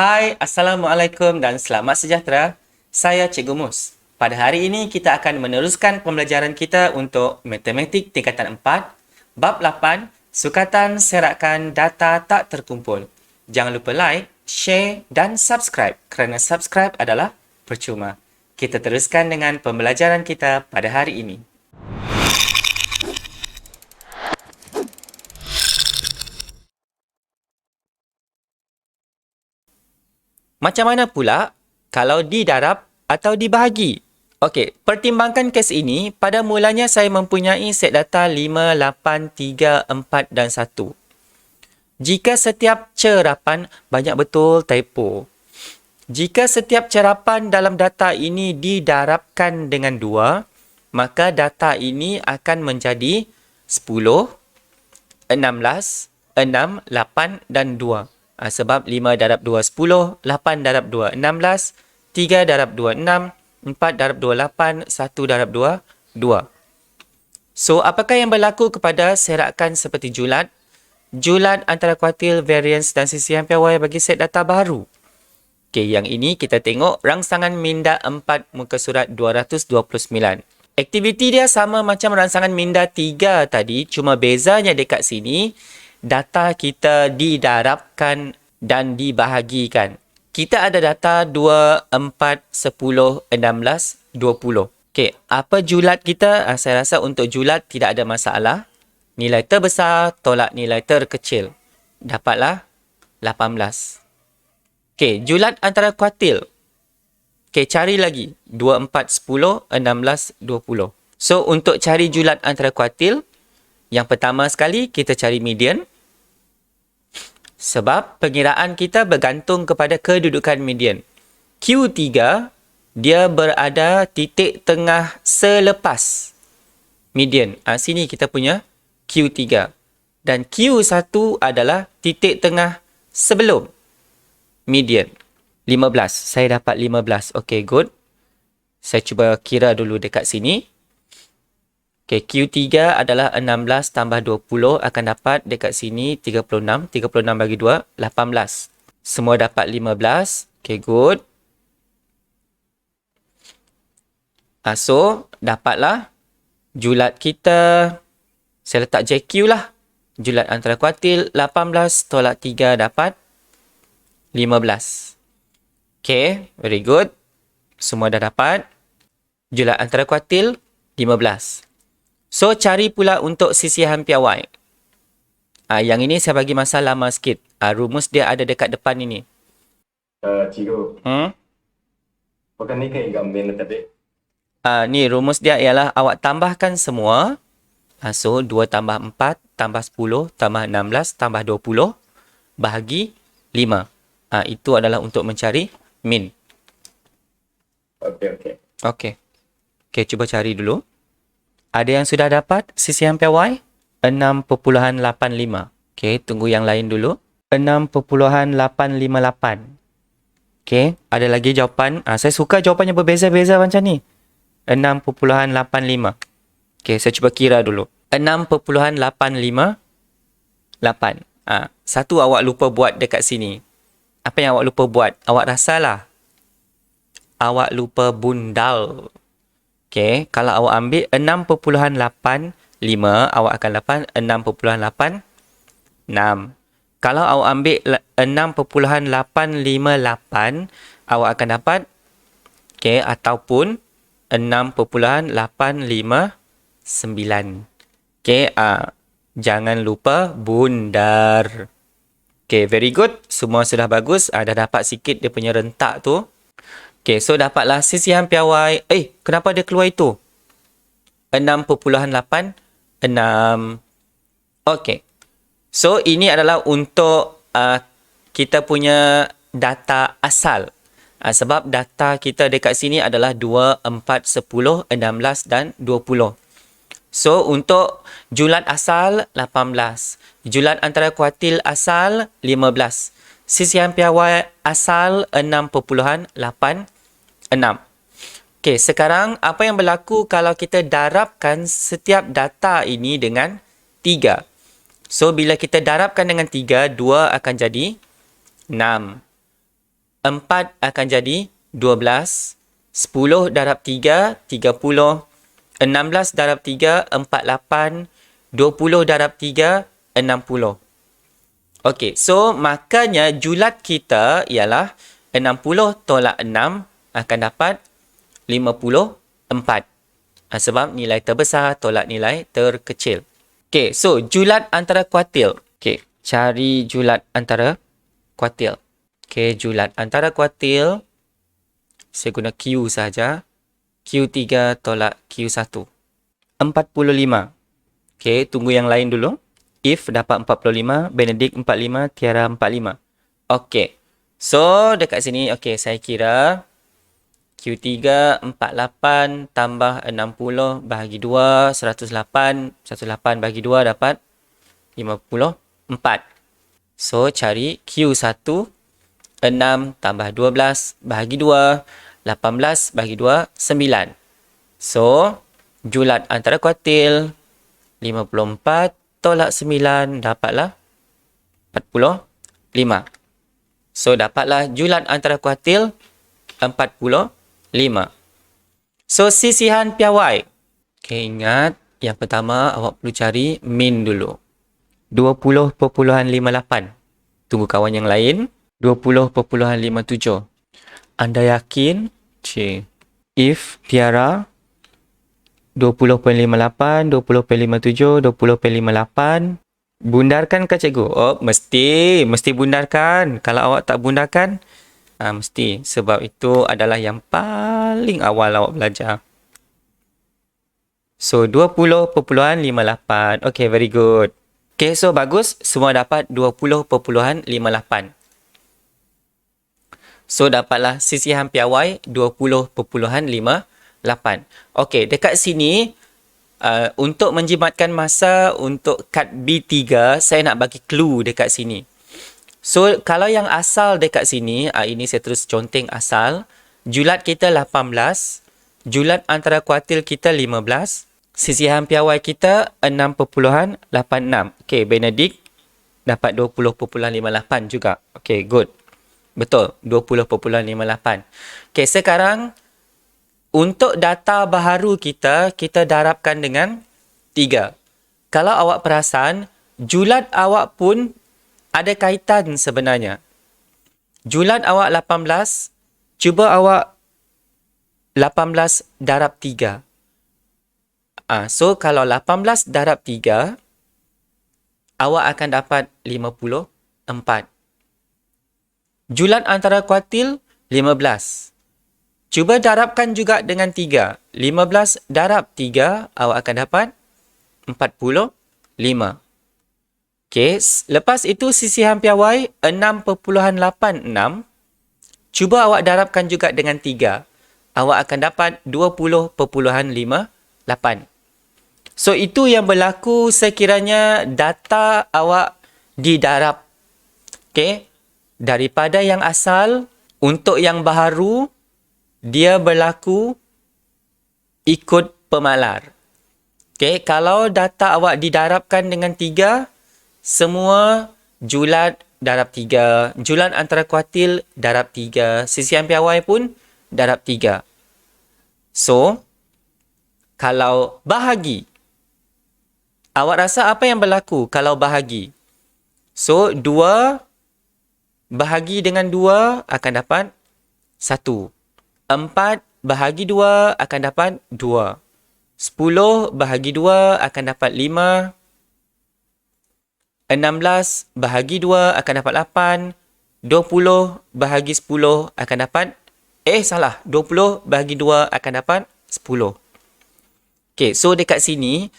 Hai, Assalamualaikum dan selamat sejahtera. Saya Cikgu Mus. Pada hari ini kita akan meneruskan pembelajaran kita untuk Matematik tingkatan 4, Bab 8, Sukatan Serakan Data Tak Terkumpul. Jangan lupa like, share dan subscribe kerana subscribe adalah percuma. Kita teruskan dengan pembelajaran kita pada hari ini. Macam mana pula kalau didarab atau dibahagi? Okey, pertimbangkan kes ini. Pada mulanya saya mempunyai set data 5, 8, 3, 4 dan 1. Jika setiap cerapan, banyak betul typo. Jika setiap cerapan dalam data ini didarabkan dengan 2, maka data ini akan menjadi 10, 16, 6, 8 dan 2. Sebab 5 darab 2, 10, 8 darab 2, 16, 3 darab 2, 6, 4 darab 2, 8, 1 darab 2, 2. So, apakah yang berlaku kepada serakan seperti julat? Julat antara kuartil, variance dan sisihan piawai bagi set data baru. Okey, yang ini kita tengok rangsangan minda 4 muka surat 229. Aktiviti dia sama macam rangsangan minda 3 tadi, cuma bezanya dekat sini, data kita didarabkan dan dibahagikan. Kita ada data 2, 4, 10, 16, 20. Okey, apa julat kita? Saya rasa untuk julat tidak ada masalah. Nilai terbesar tolak nilai terkecil. Dapatlah 18. Okey, julat antara kuartil. Okey, cari lagi. 2, 4, 10, 16, 20. So, untuk cari julat antara kuartil, yang pertama sekali, kita cari median. Sebab pengiraan kita bergantung kepada kedudukan median. Q3, dia berada titik tengah selepas median. Sini kita punya Q3. Dan Q1 adalah titik tengah sebelum median. 15. Saya dapat 15. Okey, good. Saya cuba kira dulu dekat sini. Okey, Q3 adalah 16 tambah 20 akan dapat dekat sini 36. 36 bagi 2, 18. Semua dapat 15. Okey, good. So, dapatlah julat kita. Saya letak JQ lah. Julat antara kuartil 18 tolak 3 dapat 15. Okey, very good. Semua dah dapat. Julat antara kuartil 15. So, cari pula untuk sisihan piawai. Yang ini saya bagi masa lama sikit. Rumus dia ada dekat depan ini. Cikgu, bukan ni kan gambar tadi? Ni rumus dia ialah awak tambahkan semua. So, 2 tambah 4 tambah 10 tambah 16 tambah 20 bahagi 5. Itu adalah untuk mencari min. Okey. Okey, cuba cari dulu. Ada yang sudah dapat sisihan piawai? 6.85. Okey, tunggu yang lain dulu. 6.858. Okey, ada lagi jawapan. Saya suka jawapannya berbeza-beza macam ni. 6.858. Okey, saya cuba kira dulu. 6.858. Satu awak lupa buat dekat sini. Apa yang awak lupa buat? Awak rasalah. Awak lupa bundal. Okey, kalau awak ambil 6.85, awak akan dapat 6.86. Kalau awak ambil 6.858, awak akan dapat ataupun 6.859. Okey, jangan lupa bundar. Okey, very good. Semua sudah bagus. Dah dapat sikit dia punya rentak tu. Okey, so dapatlah sisihan piawai. Kenapa dia keluar itu? 6.86. Okey. So, ini adalah untuk kita punya data asal. Sebab data kita dekat sini adalah 2, 4, 10, 16 dan 20. So, untuk julat asal 18. Julat antara kuartil asal 15. Sisihan piawai asal 6.86. Okey, sekarang apa yang berlaku kalau kita darabkan setiap data ini dengan 3? So, bila kita darabkan dengan 3, 2 akan jadi 6. 4 akan jadi 12. 10 darab 3, 30. 16 darab 3, 48. 20 darab 3, 60. Okey, so makanya julat kita ialah 60 tolak 6 akan dapat 54. Sebab nilai terbesar tolak nilai terkecil. Okey, so julat antara kuartil. Okey, cari julat antara kuartil. Okey, julat antara kuartil. Saya guna Q saja. Q3 tolak Q1. 45. Okey, tunggu yang lain dulu. If dapat 45, Benedict 45, Tiara 45. Okey. So, dekat sini, okey, saya kira Q3 48 tambah 60 bahagi 2, 108. 108 bahagi 2 dapat 54. So, cari Q1, 6 tambah 12 bahagi 2, 18 bahagi 2, 9. So, julat antara kuartil 54 tolak 9 dapatlah 45. So, dapatlah julat antara kuartil 45. So, sisihan piawai. Okay, ingat yang pertama awak perlu cari min dulu. 20.58. Tunggu kawan yang lain. 20.57. Anda yakin? Cik. If Tiara 20.58, 20.57, 20.58. Bundarkan ke cikgu? Oh, mesti bundarkan. Kalau awak tak bundarkan, mesti. Sebab itu adalah yang paling awal awak belajar. So, 20.58. Okay, very good. Okay, so bagus. Semua dapat 20.58. So, dapatlah sisihan piawai 20.58. Okey, dekat sini, untuk menjimatkan masa untuk kad B3, saya nak bagi clue dekat sini. So, kalau yang asal dekat sini, ini saya terus conteng asal. Julat kita 18. Julat antara kuartil kita 15. Sisihan piawai kita 6.86. Okey, Benedict dapat 20.58 juga. Okey, good. Betul, 20.58. Okey, sekarang untuk data baharu kita darabkan dengan 3. Kalau awak perasan, julat awak pun ada kaitan sebenarnya. Julat awak 18, cuba awak 18 darab 3. So, kalau 18 darab 3, awak akan dapat 54. Julat antara kuartil 15. Cuba darabkan juga dengan 3. 15 darab 3, awak akan dapat 45. Okey, lepas itu sisihan piawai 6.86. Cuba awak darabkan juga dengan 3. Awak akan dapat 20.58. So, itu yang berlaku sekiranya data awak didarab. Okey, daripada yang asal, untuk yang baharu, dia berlaku ikut pemalar. Okey, kalau data awak didarabkan dengan 3, semua julat darab 3. Julat antara kuartil darab 3. Sisihan piawai pun darab 3. So, kalau bahagi, awak rasa apa yang berlaku kalau bahagi? So, 2 bahagi dengan 2 akan dapat 1. 4 bahagi 2 akan dapat 2. 10 bahagi 2 akan dapat 5. 16 bahagi 2 akan dapat 8. 20 bahagi 10 akan dapat 20 bahagi 2 akan dapat 10. Okay, so dekat sini,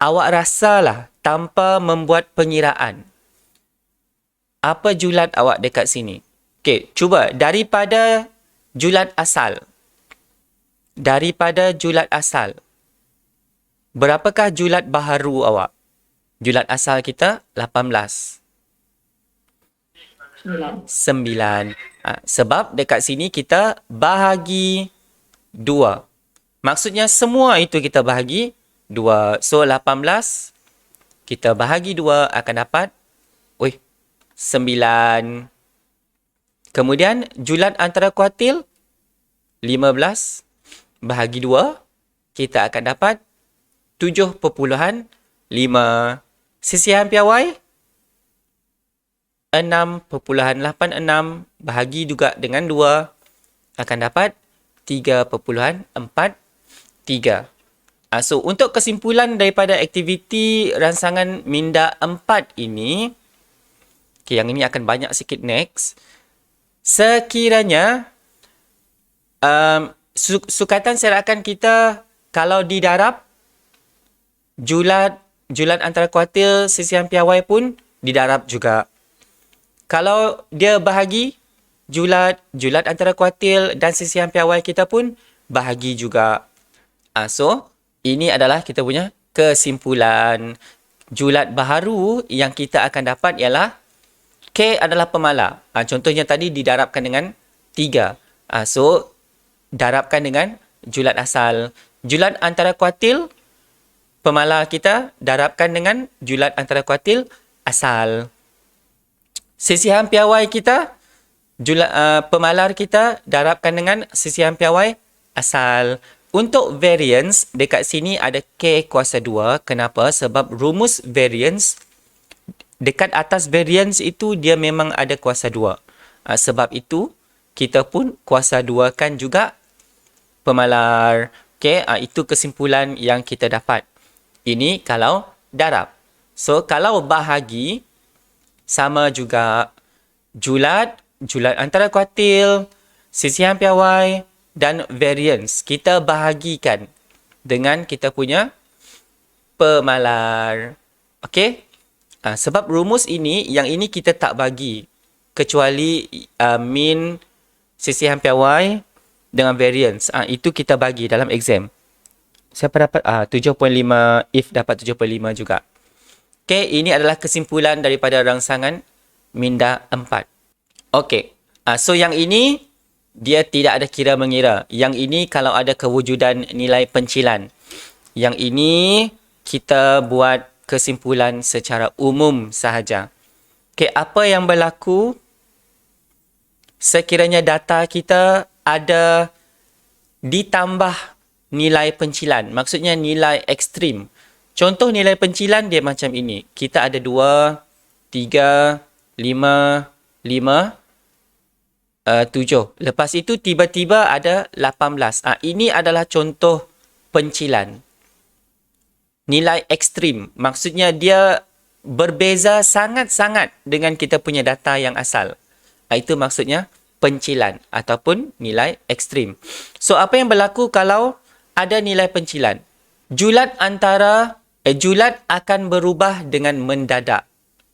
awak rasalah tanpa membuat pengiraan. Apa julat awak dekat sini? Okay, cuba daripada julat asal. Daripada julat asal. Berapakah julat baharu awak? Julat asal kita 18. 9. Sebab dekat sini kita bahagi 2. Maksudnya semua itu kita bahagi 2. So 18 kita bahagi 2 akan dapat 9. Kemudian julat antara kuartil 15 bahagi 2, kita akan dapat 7.5. Sisihan piawai 6.86 bahagi juga dengan 2, akan dapat 3.43. So, untuk kesimpulan daripada aktiviti ransangan minda 4 ini, okay, yang ini akan banyak sikit next. Sekiranya sukatan serakan kita kalau didarab, julat antara kuartil sisihan piawai pun didarab juga. Kalau dia bahagi, julat antara kuartil dan sisihan piawai kita pun bahagi juga. So, ini adalah kita punya kesimpulan. Julat baharu yang kita akan dapat ialah K adalah pemalar. Contohnya tadi didarabkan dengan 3. So, darabkan dengan julat asal. Julat antara kuartil, pemalar kita darabkan dengan julat antara kuartil asal. Sisihan piawai kita, pemalar kita darabkan dengan sisihan piawai asal. Untuk variance, dekat sini ada K kuasa 2. Kenapa? Sebab rumus variance, dekat atas variance itu dia memang ada kuasa 2. Sebab itu, kita pun kuasa 2 kan juga pemalar. Okay, itu kesimpulan yang kita dapat. Ini kalau darab. So, kalau bahagi, sama juga julat antara kuartil, sisihan piawai dan variance. Kita bahagikan dengan kita punya pemalar. Okay? Sebab rumus ini, yang ini kita tak bagi. Kecuali min sisihan piawai dengan variance. Itu kita bagi dalam exam. Siapa dapat? 7.5. If dapat 7.5 juga. Okay, ini adalah kesimpulan daripada rangsangan minda 4. Okay. So yang ini, dia tidak ada kira mengira. Yang ini kalau ada kewujudan nilai pencilan. Yang ini, kita buat kesimpulan secara umum sahaja. Okay, apa yang berlaku sekiranya data kita ada ditambah nilai pencilan. Maksudnya nilai ekstrim. Contoh nilai pencilan dia macam ini. Kita ada 2, 3, 5, 7. Lepas itu tiba-tiba ada 18. Ini adalah contoh pencilan. Nilai ekstrim. Maksudnya dia berbeza sangat-sangat dengan kita punya data yang asal. Itu maksudnya pencilan ataupun nilai ekstrim. So, apa yang berlaku kalau ada nilai pencilan? Julat akan berubah dengan mendadak.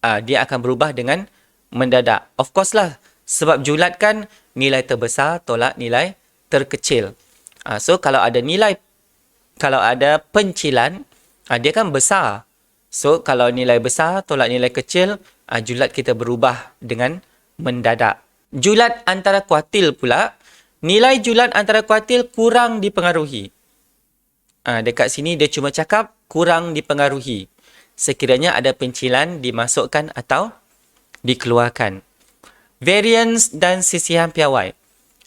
Dia akan berubah dengan mendadak. Of course lah. Sebab julat kan nilai terbesar tolak nilai terkecil. So, kalau ada pencilan, dia kan besar. So, kalau nilai besar tolak nilai kecil, julat kita berubah dengan mendadak. Julat antara kuartil pula, nilai julat antara kuartil kurang dipengaruhi. Dekat sini dia cuma cakap kurang dipengaruhi. Sekiranya ada pencilan dimasukkan atau dikeluarkan. Variance dan sisihan piawai.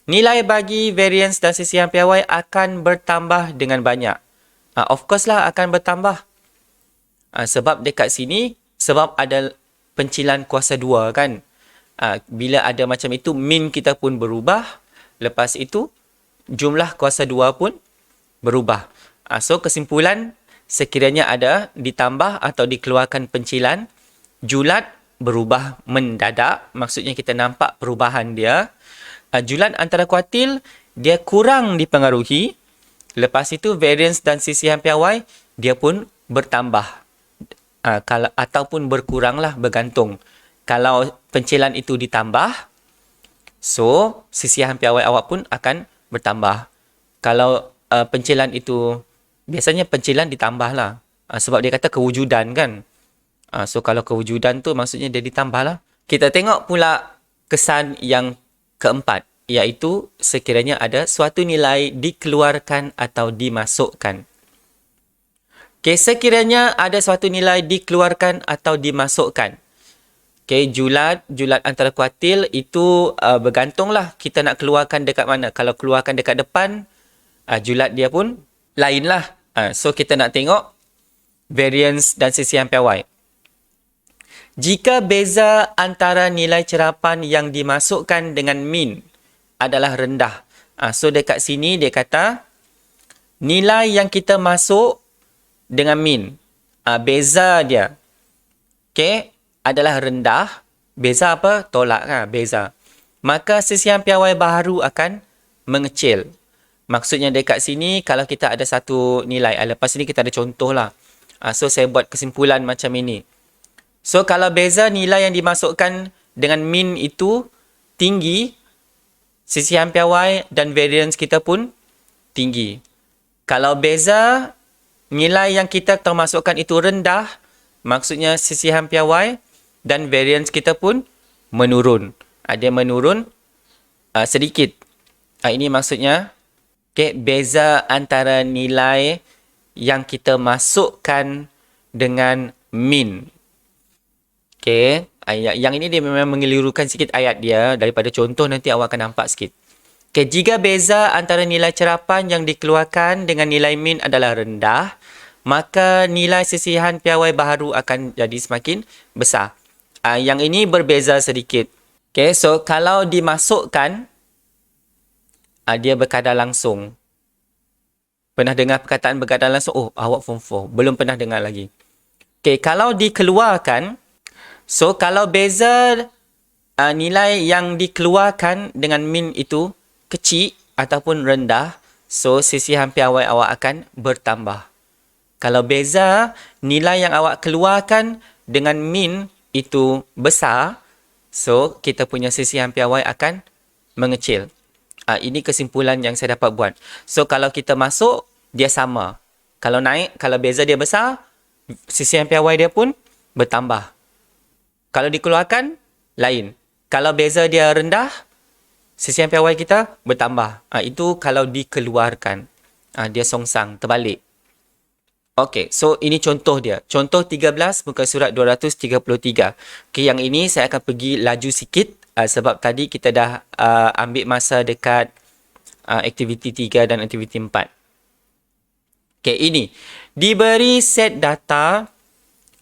Nilai bagi variance dan sisihan piawai akan bertambah dengan banyak. Of course lah akan bertambah. Sebab dekat sini, sebab ada pencilan kuasa 2 kan. Bila ada macam itu, min kita pun berubah. Lepas itu, jumlah kuasa 2 pun berubah. So, kesimpulan, sekiranya ada ditambah atau dikeluarkan pencilan, julat berubah mendadak. Maksudnya kita nampak perubahan dia. Julat antara kuartil, dia kurang dipengaruhi. Lepas itu, variance dan sisihan piawai, dia pun bertambah. Ataupun berkurang lah, bergantung. Kalau pencilan itu ditambah, so sisihan piawai awak pun akan bertambah. Kalau pencilan itu, biasanya pencilan ditambah lah. Sebab dia kata kewujudan kan. So kalau kewujudan tu maksudnya dia ditambah lah. Kita tengok pula kesan yang keempat. Iaitu sekiranya ada suatu nilai dikeluarkan atau dimasukkan. Okay, sekiranya ada suatu nilai dikeluarkan atau dimasukkan. Okay, julat antara kuartil itu bergantunglah kita nak keluarkan dekat mana. Kalau keluarkan dekat depan, julat dia pun lain lah. So, kita nak tengok variance dan sisihan piawai. Jika beza antara nilai cerapan yang dimasukkan dengan min adalah rendah. So, dekat sini dia kata nilai yang kita masuk dengan min. Beza dia. Okay, adalah rendah. Beza apa? Tolak kan? Beza. Maka sisihan piawai baharu akan mengecil. Maksudnya dekat sini kalau kita ada satu nilai. Lepas ni kita ada contoh lah. So, saya buat kesimpulan macam ini. So, kalau beza nilai yang dimasukkan dengan min itu tinggi, sisihan piawai dan variance kita pun tinggi. Kalau beza nilai yang kita termasukkan itu rendah, maksudnya sisihan piawai dan variance kita pun menurun. Dia menurun sedikit. Ini maksudnya beza antara nilai yang kita masukkan dengan min. Okay, yang ini dia memang mengelirukan sikit ayat dia. Daripada contoh nanti awak akan nampak sikit. Okay, jika beza antara nilai cerapan yang dikeluarkan dengan nilai min adalah rendah, maka nilai sisihan piawai baharu akan jadi semakin besar. Yang ini berbeza sedikit. Okay, so kalau dimasukkan, dia berkadar langsung. Pernah dengar perkataan berkadar langsung? Oh, awak form 4. Belum pernah dengar lagi. Okay, kalau dikeluarkan, so, kalau beza nilai yang dikeluarkan dengan min itu kecil ataupun rendah, so, sisihan piawai awak akan bertambah. Kalau beza nilai yang awak keluarkan dengan min itu besar, so, kita punya sisihan piawai akan mengecil. Ini kesimpulan yang saya dapat buat. So, kalau kita masuk, dia sama. Kalau naik, kalau beza dia besar, sisihan piawai dia pun bertambah. Kalau dikeluarkan, lain. Kalau beza dia rendah, sisihan piawai kita bertambah. Itu kalau dikeluarkan. Dia songsang, terbalik. Okey, so ini contoh dia. Contoh 13, muka surat 233. Okey, yang ini saya akan pergi laju sikit sebab tadi kita dah ambil masa dekat aktiviti 3 dan aktiviti 4. Okey, ini. Diberi set data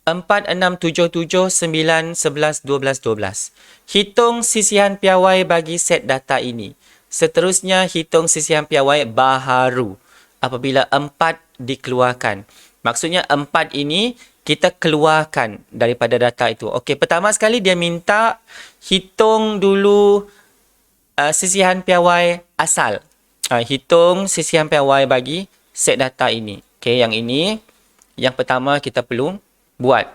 4, 6, 7, 7, 9, 11, 12, 12. Hitung sisihan piawai bagi set data ini. Seterusnya, hitung sisihan piawai baharu apabila 4 dikeluarkan. Maksudnya 4 ini kita keluarkan daripada data itu. Okey, pertama sekali dia minta hitung dulu sisihan piawai asal. Hitung sisihan piawai bagi set data ini. Okey, yang ini yang pertama kita perlu buat.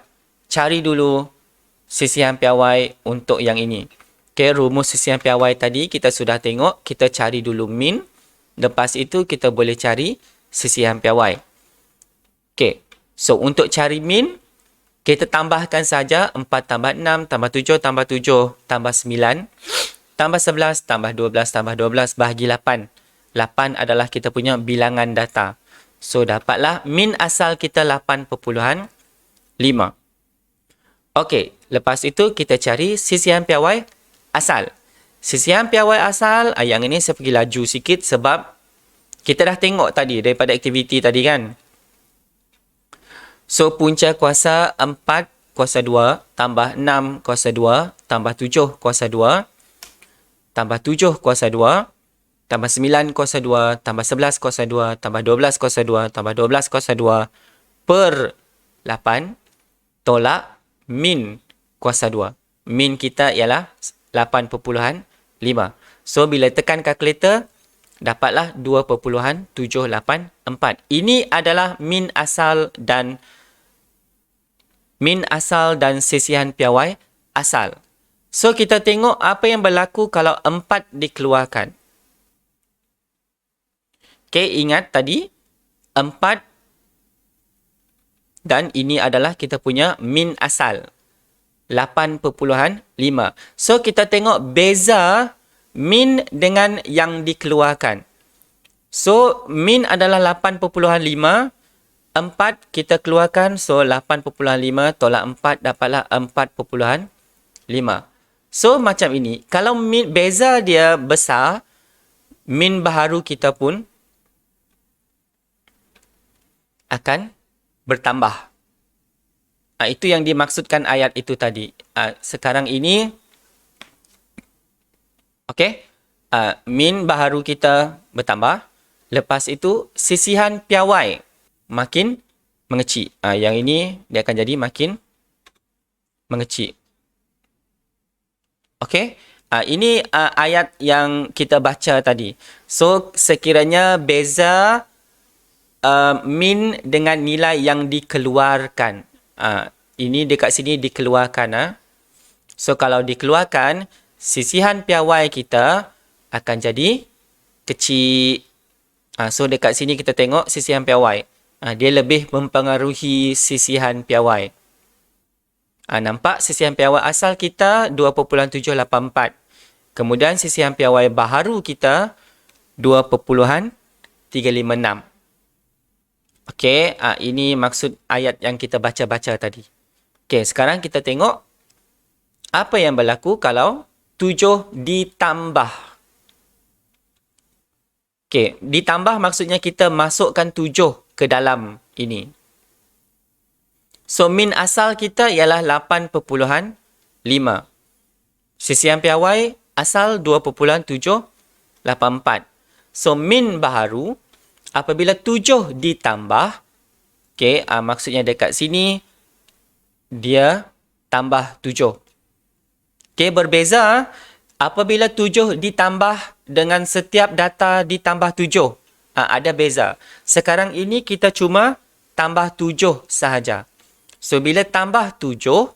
Cari dulu sisihan piawai untuk yang ini. Okay, rumus sisihan piawai tadi kita sudah tengok. Kita cari dulu min. Lepas itu kita boleh cari sisihan piawai. Okay, so untuk cari min, kita tambahkan saja 4 tambah 6 tambah 7 tambah 7 tambah 9 tambah 11 tambah 12 tambah 12 bahagi 8. 8 adalah kita punya bilangan data. So, dapatlah min asal kita 8.5. Okey, lepas itu kita cari sisihan piawai asal. Sisihan piawai asal, yang ini saya pergi laju sikit sebab kita dah tengok tadi daripada aktiviti tadi kan. So, punca kuasa 4 kuasa 2 tambah 6 kuasa 2 tambah 7 kuasa 2 tambah 7 kuasa 2 tambah 9 kuasa 2 tambah 11 kuasa 2 tambah 12 kuasa 2 tambah 12 kuasa 2 per 8 tolak min kuasa 2. Min kita ialah 8.5. So, bila tekan kalkulator, dapatlah 2.784. Ini adalah min asal dan sisihan piawai asal. So, kita tengok apa yang berlaku kalau 4 dikeluarkan. Okay, ingat tadi 4 dan ini adalah kita punya min asal. 8.5. So, kita tengok beza min dengan yang dikeluarkan. So, min adalah 8.5. 4 kita keluarkan. So, 8.5 tolak 4 dapatlah 4.5. 5. So, macam ini. Kalau beza dia besar, min baharu kita pun akan bertambah. Itu yang dimaksudkan ayat itu tadi. Sekarang ini, okey, min baharu kita bertambah. Lepas itu, sisihan piawai makin mengecil. Yang ini, dia akan jadi makin mengecil. Okey, ini ayat yang kita baca tadi. So, sekiranya beza min dengan nilai yang dikeluarkan. Ini dekat sini dikeluarkan. So, kalau dikeluarkan, sisihan piawai kita akan jadi kecil. So, dekat sini kita tengok sisihan piawai. Dia lebih mempengaruhi sisihan piawai. Nampak sisihan piawai asal kita 2.784. Kemudian sisihan piawai baharu kita 2.356. Okey, ini maksud ayat yang kita baca-baca tadi. Okey, sekarang kita tengok apa yang berlaku kalau 7 ditambah. Okey, ditambah maksudnya kita masukkan 7 ke dalam ini. So, min asal kita ialah 8.5. Sisihan piawai asal 2.784. So, min baharu apabila 7 ditambah, okay, maksudnya dekat sini, dia tambah 7. Okay, berbeza apabila 7 ditambah dengan setiap data ditambah 7. Ada beza. Sekarang ini kita cuma tambah 7 sahaja. So, bila tambah 7,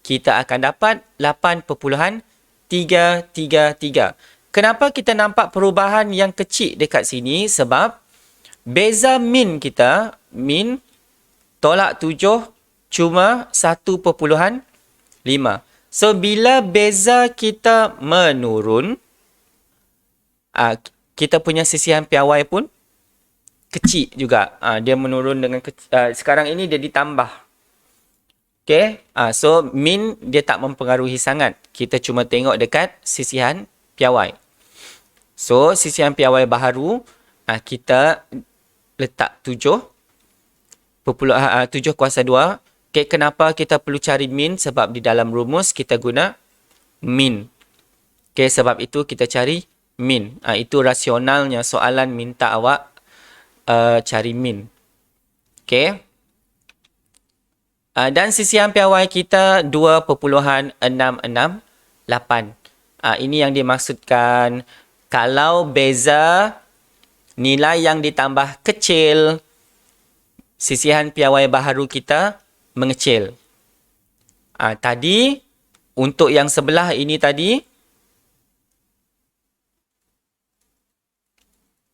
kita akan dapat 8.333. Kenapa kita nampak perubahan yang kecil dekat sini? Sebab beza min kita, min tolak 7 cuma 1.5. So, bila beza kita menurun, kita punya sisihan piawai pun kecil juga. Dia menurun dengan sekarang ini dia ditambah. Okay, so min dia tak mempengaruhi sangat. Kita cuma tengok dekat sisihan piawai. So, sisihan piawai baharu, kita letak 7 kuasa 2. Okay, kenapa kita perlu cari min? Sebab di dalam rumus kita guna min. Okay, sebab itu kita cari min. Itu rasionalnya soalan minta awak cari min. Okay. Dan sisihan piawai kita 2.668. Ini yang dimaksudkan kalau beza nilai yang ditambah kecil, sisihan piawai baharu kita mengecil. Tadi, untuk yang sebelah ini tadi,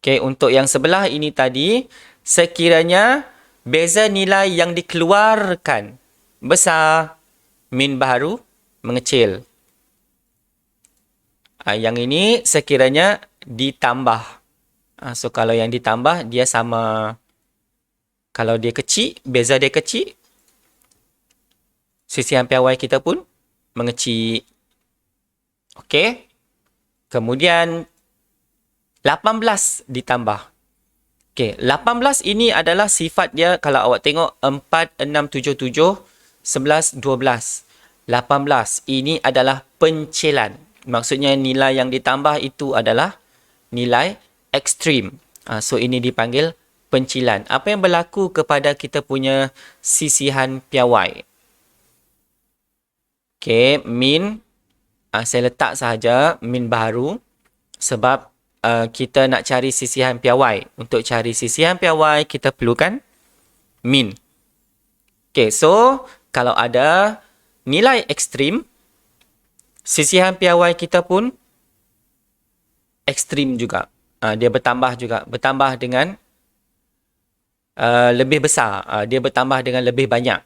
okay, untuk yang sebelah ini tadi, sekiranya beza nilai yang dikeluarkan besar, min baharu mengecil. Yang ini sekiranya ditambah. So, kalau yang ditambah, dia sama. Kalau dia kecil, beza dia kecil, sisihan piawai kita pun mengecil. Okey. Kemudian, 18 ditambah. Okey, 18 ini adalah sifat dia kalau awak tengok 4, 6, 7, 7, 11, 12. 18 ini adalah pencilan. Maksudnya nilai yang ditambah itu adalah nilai ekstrim. So, ini dipanggil pencilan. Apa yang berlaku kepada kita punya sisihan piawai? Okey, min. Saya letak sahaja min baharu sebab kita nak cari sisihan piawai. Untuk cari sisihan piawai, kita perlukan min. Okay, so kalau ada nilai ekstrim, sisihan piawai kita pun ekstrim juga. Dia bertambah juga. Bertambah dengan lebih besar. Dia bertambah dengan lebih banyak.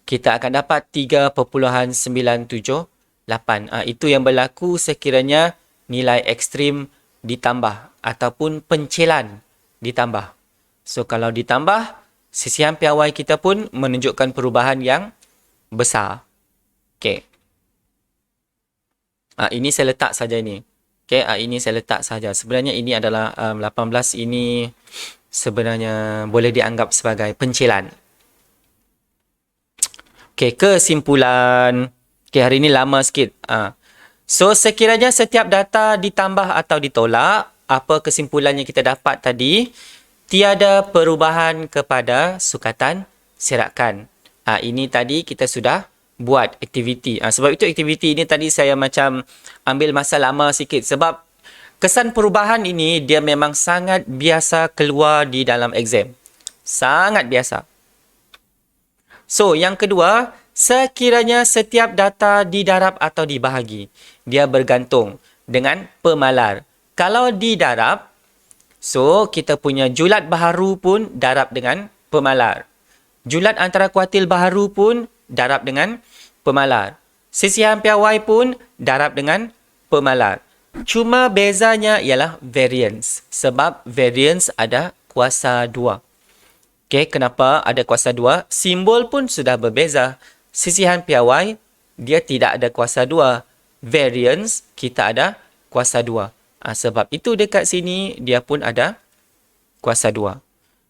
Kita akan dapat 3.978. Itu yang berlaku sekiranya nilai ekstrim ditambah ataupun pencilan ditambah. So, kalau ditambah, sisihan piawai kita pun menunjukkan perubahan yang besar. Okey. Ini saya letak saja ni. Okey, ini saya letak saja. Sebenarnya ini adalah 18 ini sebenarnya boleh dianggap sebagai pencilan. Okey, kesimpulan. Okey, hari ini lama sikit. So, sekiranya setiap data ditambah atau ditolak, apa kesimpulannya kita dapat tadi? Tiada perubahan kepada sukatan serakan. Ini tadi kita sudah buat aktiviti. Sebab itu aktiviti ini tadi saya macam ambil masa lama sikit. Sebab kesan perubahan ini dia memang sangat biasa keluar di dalam exam. Sangat biasa. So, yang kedua, sekiranya setiap data didarab atau dibahagi, dia bergantung dengan pemalar. Kalau didarab, so kita punya julat baharu pun darab dengan pemalar. Julat antara kuartil baharu pun darab dengan pemalar. Sisihan piawai pun darab dengan pemalar. Cuma bezanya ialah variance. Sebab variance ada kuasa 2. Okey, kenapa ada kuasa 2? Simbol pun sudah berbeza. Sisihan piawai, dia tidak ada kuasa 2. Variance, kita ada kuasa 2. Sebab itu dekat sini, dia pun ada kuasa 2.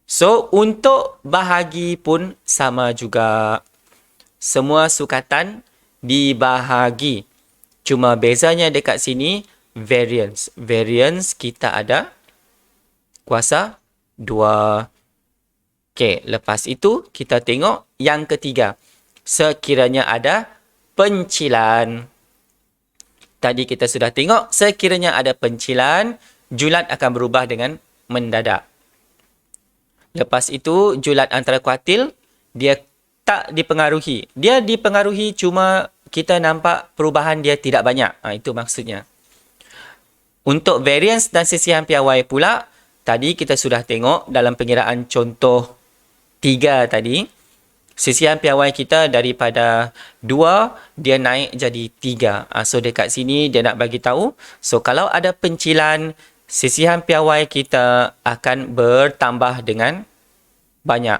So, untuk bahagi pun sama juga. Semua sukatan dibahagi. Cuma bezanya dekat sini, variance. Variance, kita ada kuasa 2. Okey, lepas itu kita tengok yang ketiga. Sekiranya ada pencilan. Tadi kita sudah tengok, sekiranya ada pencilan, julat akan berubah dengan mendadak. Lepas itu, julat antara kuartil, dia tak dipengaruhi. Dia dipengaruhi cuma kita nampak perubahan dia tidak banyak. Itu maksudnya. Untuk variance dan sisihan piawai pula, tadi kita sudah tengok dalam pengiraan contoh 3 tadi, sisihan piawai kita daripada 2, dia naik jadi 3. So, dekat sini dia nak bagi tahu. So, kalau ada pencilan, sisihan piawai kita akan bertambah dengan banyak.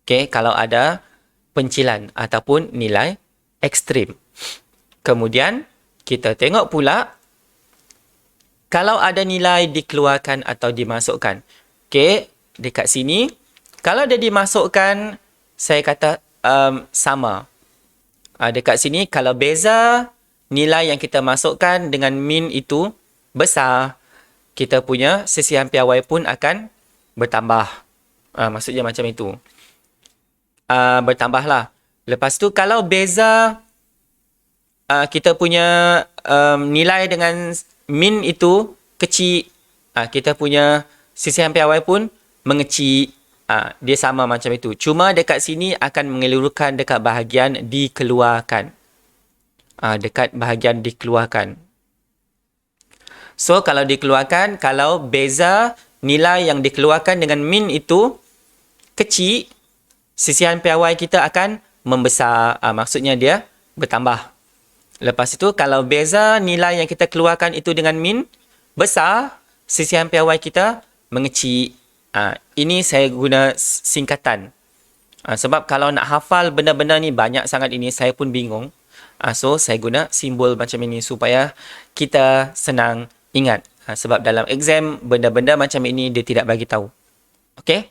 Okey, kalau ada pencilan ataupun nilai ekstrim. Kemudian, kita tengok pula kalau ada nilai dikeluarkan atau dimasukkan. Okey, dekat sini, kalau dia dimasukkan, saya kata sama. Dekat sini, kalau beza nilai yang kita masukkan dengan min itu besar, kita punya sisihan piawai pun akan bertambah. Maksudnya macam itu. Bertambahlah. Lepas tu, kalau beza kita punya nilai dengan min itu kecil, kita punya sisihan piawai pun mengecil. Dia sama macam itu. Cuma dekat sini akan mengelurkan dekat bahagian dikeluarkan. Dekat bahagian dikeluarkan. So, kalau dikeluarkan, kalau beza nilai yang dikeluarkan dengan min itu kecil, sisihan piawai kita akan membesar. Maksudnya dia bertambah. Lepas itu, kalau beza nilai yang kita keluarkan itu dengan min besar, sisihan piawai kita mengecil. Ini saya guna singkatan. Sebab kalau nak hafal benda-benda ni banyak sangat ini, saya pun bingung. So, saya guna simbol macam ini supaya kita senang ingat. Sebab dalam exam, benda-benda macam ini dia tidak bagi tahu. Okey?